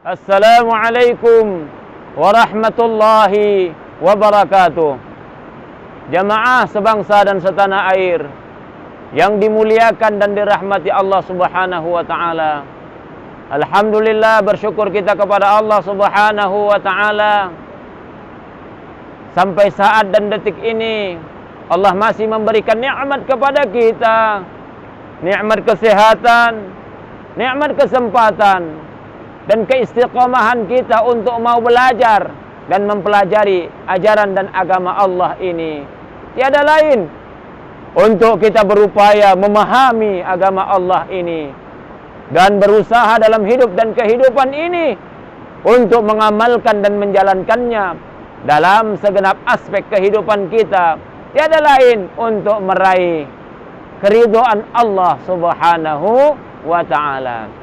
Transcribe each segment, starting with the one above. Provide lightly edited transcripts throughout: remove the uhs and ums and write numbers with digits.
Assalamualaikum warahmatullahi wabarakatuh. Jamaah sebangsa dan setanah air yang dimuliakan dan dirahmati Allah Subhanahu wa taala. Alhamdulillah, bersyukur kita kepada Allah Subhanahu wa taala. Sampai saat dan detik ini Allah masih memberikan nikmat kepada kita. Nikmat kesehatan, nikmat kesempatan dan keistiqomahan kita untuk mau belajar dan mempelajari ajaran dan agama Allah ini. Tiada lain untuk kita berupaya memahami agama Allah ini dan berusaha dalam hidup dan kehidupan ini untuk mengamalkan dan menjalankannya dalam segenap aspek kehidupan kita. Tiada lain untuk meraih keridhaan Allah Subhanahu wa taala.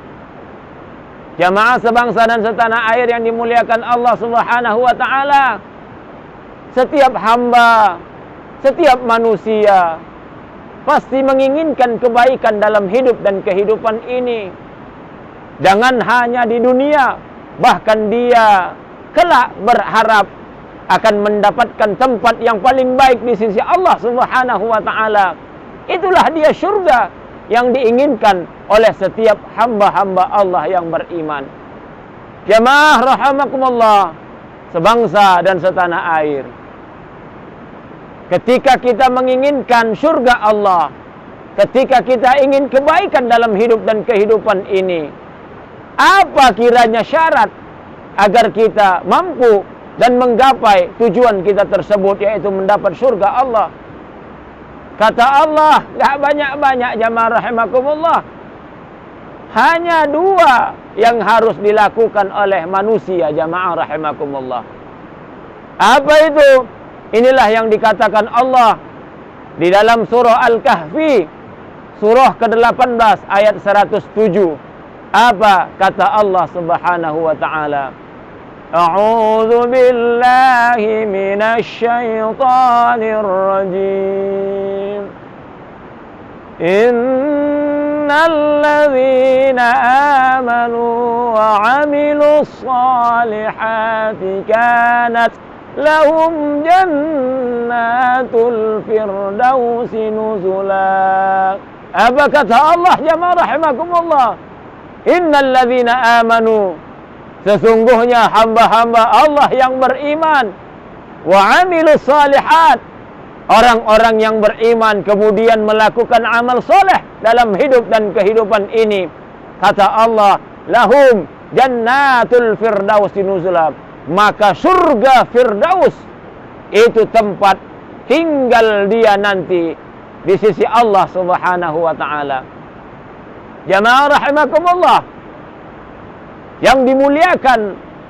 Jamaah sebangsa dan setanah air yang dimuliakan Allah Subhanahu wa taala, setiap hamba, setiap manusia pasti menginginkan kebaikan dalam hidup dan kehidupan ini. Jangan hanya di dunia, bahkan dia kelak berharap akan mendapatkan tempat yang paling baik di sisi Allah Subhanahu wa taala. Itulah dia syurga yang diinginkan oleh setiap hamba-hamba Allah yang beriman. Jamaah rahimakumullah, sebangsa dan setanah air, ketika kita menginginkan surga Allah, ketika kita ingin kebaikan dalam hidup dan kehidupan ini, apa kiranya syarat agar kita mampu dan menggapai tujuan kita tersebut, yaitu mendapat surga Allah? Kata Allah, gak banyak-banyak jamaah rahimakumullah. Hanya dua yang harus dilakukan oleh manusia, jamaah rahimakumullah. Apa itu? Inilah yang dikatakan Allah di dalam surah Al-Kahfi, surah ke-18 ayat 107. Apa kata Allah Subhanahu wa taala? A'udzu billahi minasy syaithanir rajim. Innal ladzina amanu wa 'amilus shalihati kanat lahum jannatul firdausi nuzula. Apa kata Allah jamaah rahimakumullah? Innal ladzina amanu, sesungguhnya hamba-hamba Allah yang beriman, wa 'amilus shalihat, orang-orang yang beriman kemudian melakukan amal soleh dalam hidup dan kehidupan ini. Kata Allah, lahum jannatul firdausi nuzula, maka surga Firdaus itu tempat tinggal dia nanti di sisi Allah Subhanahu wa taala. Jamaah rahimakumullah yang dimuliakan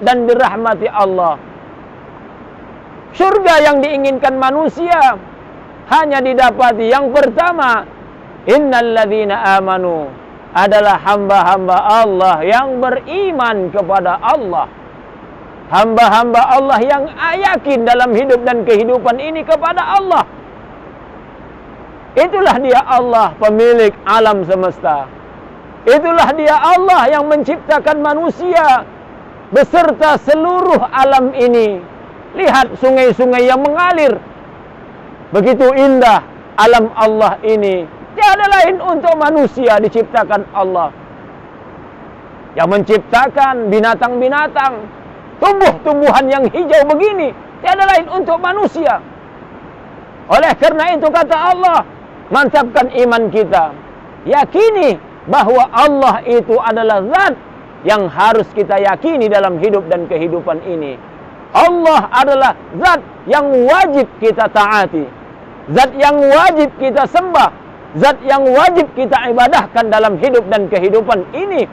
dan dirahmati Allah, surga yang diinginkan manusia hanya didapati yang pertama, innal ladzina amanu, adalah hamba-hamba Allah yang beriman kepada Allah. Hamba-hamba Allah yang yakin dalam hidup dan kehidupan ini kepada Allah. Itulah dia Allah, pemilik alam semesta. Itulah dia Allah yang menciptakan manusia beserta seluruh alam ini. Lihat sungai-sungai yang mengalir. Begitu indah alam Allah ini. Tiada lain untuk manusia diciptakan Allah. Yang menciptakan binatang-binatang, tumbuh-tumbuhan yang hijau begini, tiada lain untuk manusia. Oleh karena itu kata Allah, mantapkan iman kita. Yakini bahwa Allah itu adalah zat yang harus kita yakini dalam hidup dan kehidupan ini. Allah adalah zat yang wajib kita taati, zat yang wajib kita sembah, zat yang wajib kita ibadahkan dalam hidup dan kehidupan ini.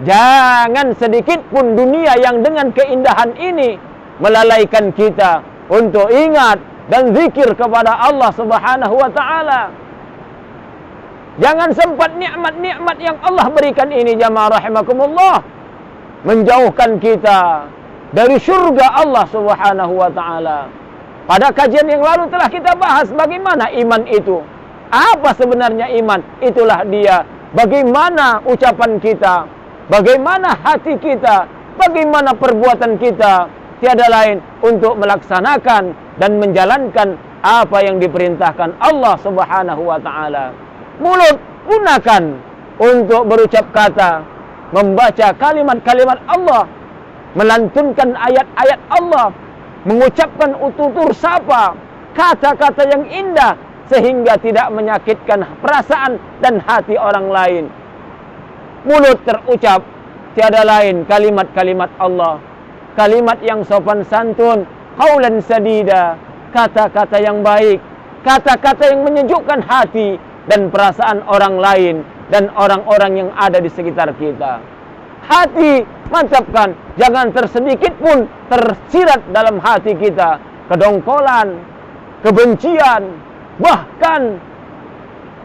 Jangan sedikit pun dunia yang dengan keindahan ini melalaikan kita untuk ingat dan zikir kepada Allah Subhanahu wa taala. Jangan sempat nikmat-nikmat yang Allah berikan ini jamaah rahimakumullah menjauhkan kita dari surga Allah Subhanahu wa taala. Pada kajian yang lalu telah kita bahas bagaimana iman itu. Apa sebenarnya iman? Itulah dia. Bagaimana ucapan kita, bagaimana hati kita bagaimana perbuatan kita? Tiada lain untuk melaksanakan dan menjalankan apa yang diperintahkan Allah Subhanahu wa taala. Mulut gunakan untuk berucap kata, membaca kalimat-kalimat Allah, melantunkan ayat-ayat Allah, mengucapkan tutur sapa, kata-kata yang indah sehingga tidak menyakitkan perasaan dan hati orang lain. Mulut terucap tiada lain kalimat-kalimat Allah, kalimat yang sopan santun, qaulan sadida, kata-kata yang baik, kata-kata yang menyejukkan hati dan perasaan orang lain dan orang-orang yang ada di sekitar kita. Hati mantapkan, jangan tersedikit pun tersirat dalam hati kita kedongkolan, kebencian, bahkan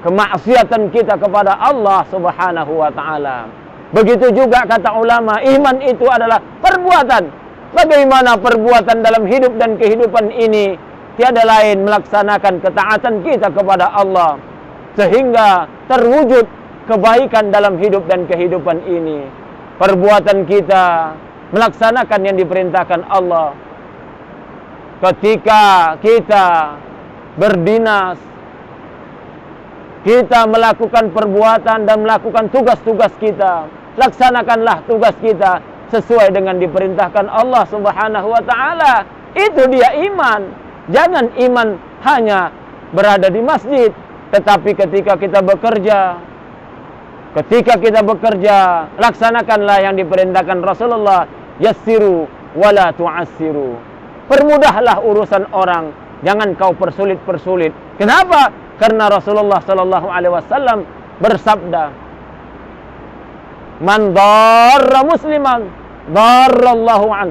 kemaksiatan kita kepada Allah Subhanahu wa taala. Begitu juga kata ulama, iman itu adalah perbuatan. Bagaimana perbuatan dalam hidup dan kehidupan ini? Tiada lain melaksanakan ketaatan kita kepada Allah sehingga terwujud kebaikan dalam hidup dan kehidupan ini. Perbuatan kita melaksanakan yang diperintahkan Allah. Ketika kita berdinas, kita melakukan perbuatan dan melakukan tugas-tugas kita, laksanakanlah tugas kita sesuai dengan diperintahkan Allah Subhanahu wa taala. Itu dia iman. Jangan iman hanya berada di masjid, tetapi ketika kita bekerja, laksanakanlah yang diperintahkan Rasulullah, yassiru wala tu'assiru. Permudahlah urusan orang, jangan kau persulit-persulit. Kenapa? Karena Rasulullah sallallahu alaihi wasallam bersabda, "Man dharra musliman, dharrallahu an.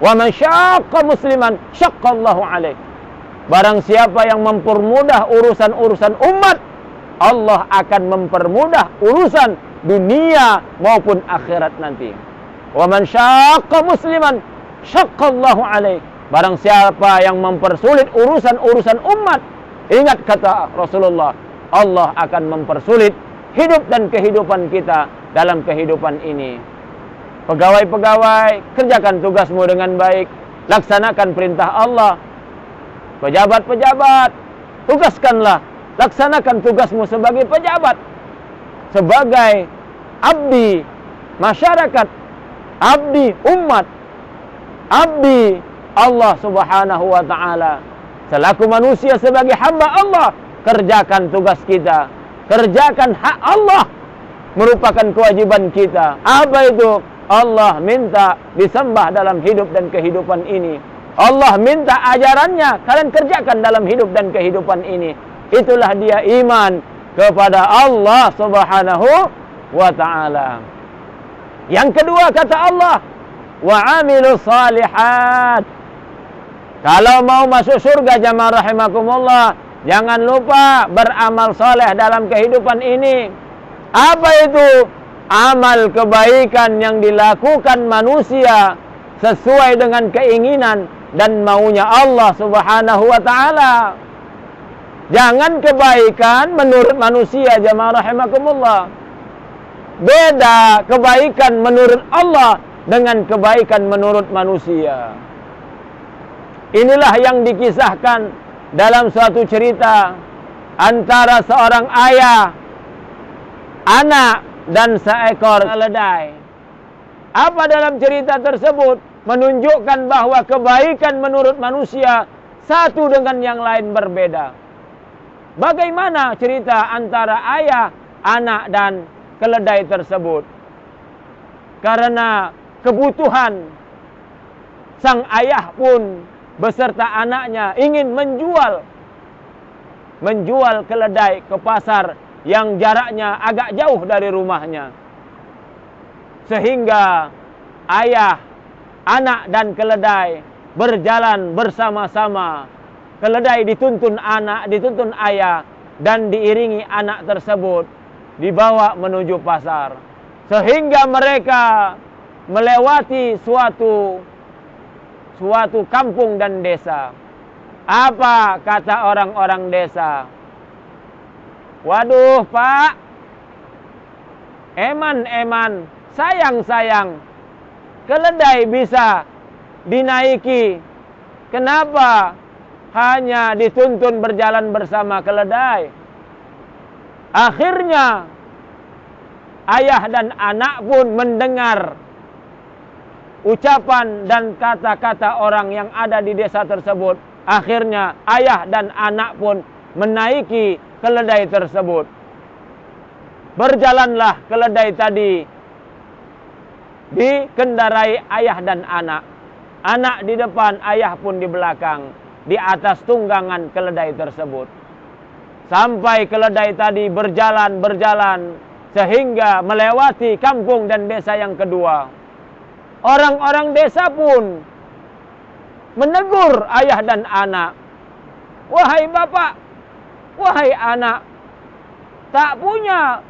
Wa man syaqqa musliman, syaqqallahu alaih." Barang siapa yang mempermudah urusan-urusan umat, Allah akan mempermudah urusan dunia maupun akhirat nanti. Wa man syaqqa musliman, syaqqallahu alaih. Barang siapa yang mempersulit urusan-urusan umat, ingat kata Rasulullah, Allah akan mempersulit hidup dan kehidupan kita dalam kehidupan ini. Pegawai-pegawai, kerjakan tugasmu dengan baik, laksanakan perintah Allah. Pejabat-pejabat, tugaskanlah, laksanakan tugasmu sebagai pejabat, sebagai abdi masyarakat, abdi umat, abdi Allah Subhanahu wa taala. Selaku manusia sebagai hamba Allah, kerjakan tugas kita, kerjakan hak Allah, merupakan kewajiban kita. Apa itu? Allah minta disembah dalam hidup dan kehidupan ini. Allah minta ajarannya kalian kerjakan dalam hidup dan kehidupan ini. Itulah dia iman kepada Allah Subhanahu wa ta'ala. Yang kedua kata Allah, wa amilu salihat. Kalau mau masuk surga jamaah rahimakumullah, jangan lupa beramal soleh dalam kehidupan ini. Apa itu? Amal kebaikan yang dilakukan manusia sesuai dengan keinginan dan maunya Allah Subhanahu wa ta'ala. Jangan kebaikan menurut manusia jamaah rahimakumullah. Beda kebaikan menurut Allah dengan kebaikan menurut manusia. Inilah yang dikisahkan dalam suatu cerita antara seorang ayah, anak, dan seekor keledai. Apa dalam cerita tersebut? Menunjukkan bahwa kebaikan menurut manusia satu dengan yang lain berbeda. Bagaimana cerita antara ayah, anak, dan keledai tersebut? Karena kebutuhan, sang ayah pun beserta anaknya ingin menjual keledai ke pasar yang jaraknya agak jauh dari rumahnya. Sehingga ayah, anak, dan keledai berjalan bersama-sama. Keledai dituntun anak, dituntun ayah, dan diiringi anak tersebut dibawa menuju pasar. Sehingga mereka melewati suatu kampung dan desa. Apa kata orang-orang desa? Waduh Pak, eman, sayang, keledai bisa dinaiki. Kenapa hanya dituntun berjalan bersama keledai? Akhirnya ayah dan anak pun mendengar ucapan dan kata-kata orang yang ada di desa tersebut. Akhirnya ayah dan anak pun menaiki keledai tersebut. Berjalanlah keledai tadi dikendarai ayah dan anak. Anak di depan, ayah pun di belakang, di atas tunggangan keledai tersebut. Sampai keledai tadi berjalan sehingga melewati kampung dan desa yang kedua. Orang-orang desa pun menegur ayah dan anak. Wahai bapak, wahai anak, tak punya,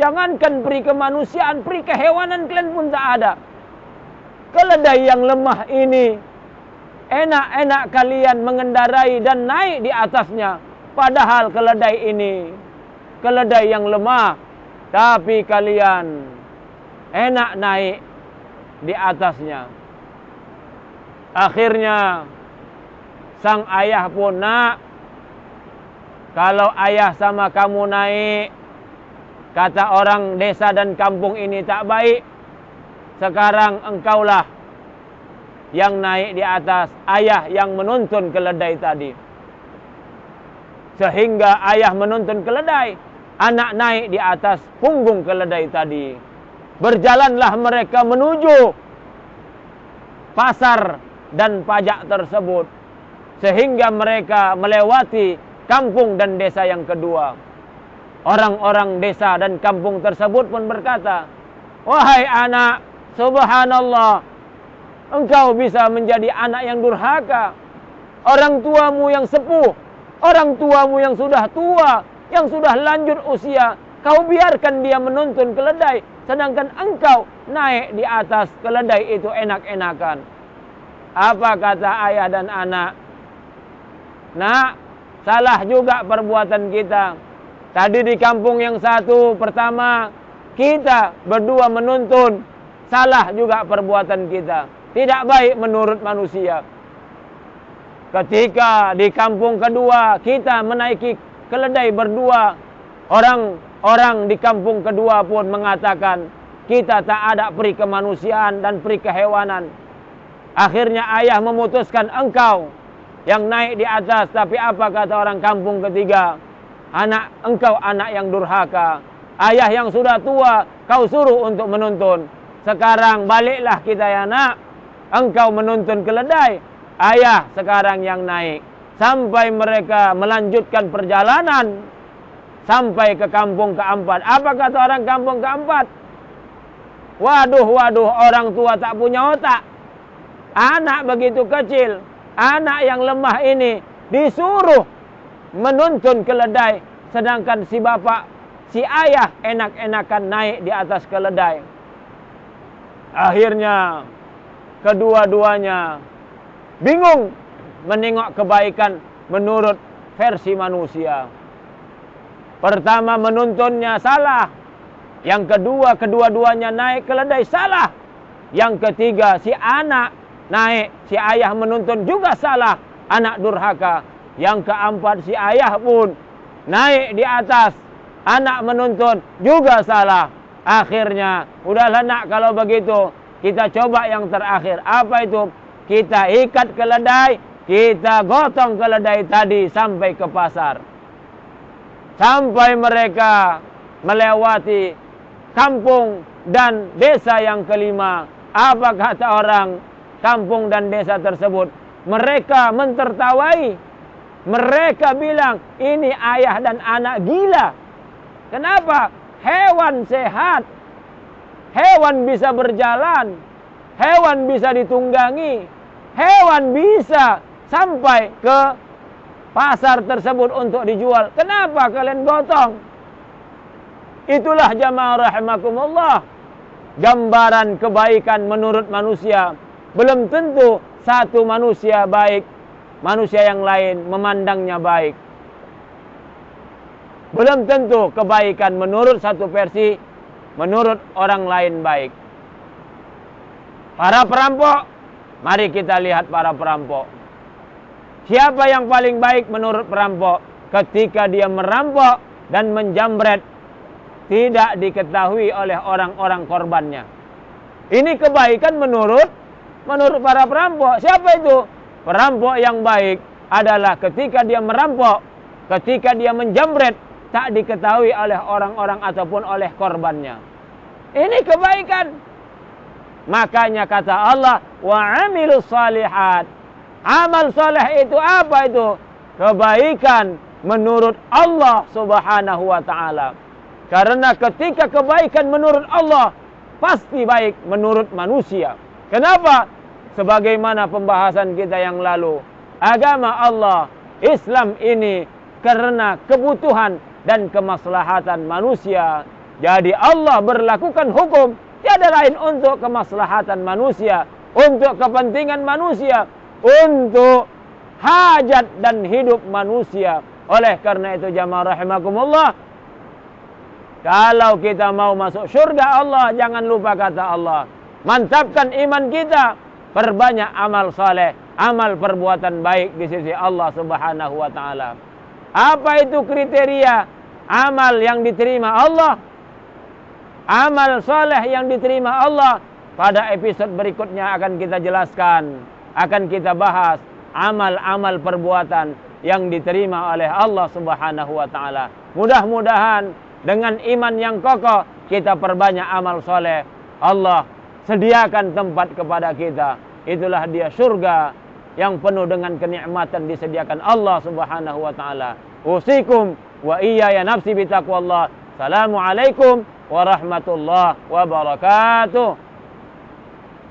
jangankan peri kemanusiaan, peri kehewanan kalian pun tak ada. Keledai yang lemah ini, enak-enak kalian mengendarai dan naik di atasnya. Padahal keledai ini, keledai yang lemah, tapi kalian enak naik di atasnya. Akhirnya sang ayah pun, nak, kalau ayah sama kamu naik, kata orang desa dan kampung ini tak baik. Sekarang engkaulah yang naik di atas, ayah yang menuntun keledai tadi. Sehingga ayah menuntun keledai, anak naik di atas punggung keledai tadi. Berjalanlah mereka menuju pasar dan pajak tersebut, sehingga mereka melewati kampung dan desa yang kedua. Orang-orang desa dan kampung tersebut pun berkata, wahai anak, subhanallah, engkau bisa menjadi anak yang durhaka. Orang tuamu yang sepuh, orang tuamu yang sudah tua, yang sudah lanjut usia, kau biarkan dia menuntun keledai, sedangkan engkau naik di atas keledai itu enak-enakan. Apa kata ayah dan anak? Nak, salah juga perbuatan kita. Tadi di kampung yang satu pertama, kita berdua menuntun. Salah juga perbuatan kita. Tidak baik menurut manusia. Ketika di kampung kedua, kita menaiki keledai berdua. Orang-orang di kampung kedua pun mengatakan, kita tak ada peri kemanusiaan dan peri kehewanan. Akhirnya ayah memutuskan, engkau yang naik di atas. Tapi apa kata orang kampung ketiga? Anak, engkau anak yang durhaka. Ayah yang sudah tua, kau suruh untuk menuntun. Sekarang baliklah kita ya nak. Engkau menuntun keledai, ayah sekarang yang naik. Sampai mereka melanjutkan perjalanan sampai ke kampung keempat. Apa kata orang kampung keempat? Waduh, orang tua tak punya otak. Anak begitu kecil, anak yang lemah ini disuruh menuntun keledai, sedangkan si bapak, si ayah enak-enakan naik di atas keledai. Akhirnya kedua-duanya bingung menengok kebaikan menurut versi manusia. Pertama menuntunnya salah. Yang kedua, kedua-duanya naik keledai salah. Yang ketiga, si anak naik, si ayah menuntun juga salah, anak durhaka. Yang keempat, si ayah pun naik di atas, anak menuntun juga salah. Akhirnya, udahlah nak, kalau begitu kita coba yang terakhir. Apa itu? Kita ikat keledai, kita gotong keledai tadi sampai ke pasar. Sampai mereka melewati kampung dan desa yang kelima. Apa kata orang kampung dan desa tersebut? Mereka mentertawai. Mereka bilang, ini ayah dan anak gila. Kenapa? Hewan sehat, hewan bisa berjalan, hewan bisa ditunggangi, hewan bisa sampai ke pasar tersebut untuk dijual. Kenapa kalian gotong? Itulah jamaah rahimakumullah, gambaran kebaikan menurut manusia. Belum tentu satu manusia baik, manusia yang lain memandangnya baik. Belum tentu kebaikan menurut satu versi, menurut orang lain baik. Para perampok, mari kita lihat para perampok. Siapa yang paling baik menurut perampok? Ketika dia merampok dan menjamret, tidak diketahui oleh orang-orang korbannya. Ini kebaikan menurut para perampok. Siapa itu? Perampok yang baik adalah ketika dia merampok, ketika dia menjamret, tak diketahui oleh orang-orang ataupun oleh korbannya. Ini kebaikan. Makanya kata Allah, wa amilus salihat. Amal saleh itu apa itu? Kebaikan menurut Allah Subhanahu wa taala. Karena ketika kebaikan menurut Allah, pasti baik menurut manusia. Kenapa? Sebagaimana pembahasan kita yang lalu, agama Allah, Islam ini karena kebutuhan dan kemaslahatan manusia. Jadi Allah berlakukan hukum tiada lain untuk kemaslahatan manusia, untuk kepentingan manusia, untuk hajat dan hidup manusia. Oleh karena itu jamaah rahimakumullah, kalau kita mau masuk surga Allah, jangan lupa kata Allah, mantapkan iman kita, perbanyak amal saleh, amal perbuatan baik di sisi Allah Subhanahu wa taala. Apa itu kriteria amal yang diterima Allah? Amal saleh yang diterima Allah, pada episode berikutnya akan kita jelaskan, akan kita bahas amal-amal perbuatan yang diterima oleh Allah Subhanahu wa taala. Mudah-mudahan dengan iman yang kokoh kita perbanyak amal saleh. Allah sediakan tempat kepada kita. Itulah dia surga yang penuh dengan kenikmatan disediakan Allah Subhanahu wa taala. Usikum wa iyaya nafsi bitaqwallah. Assalamualaikum warahmatullahi wabarakatuh.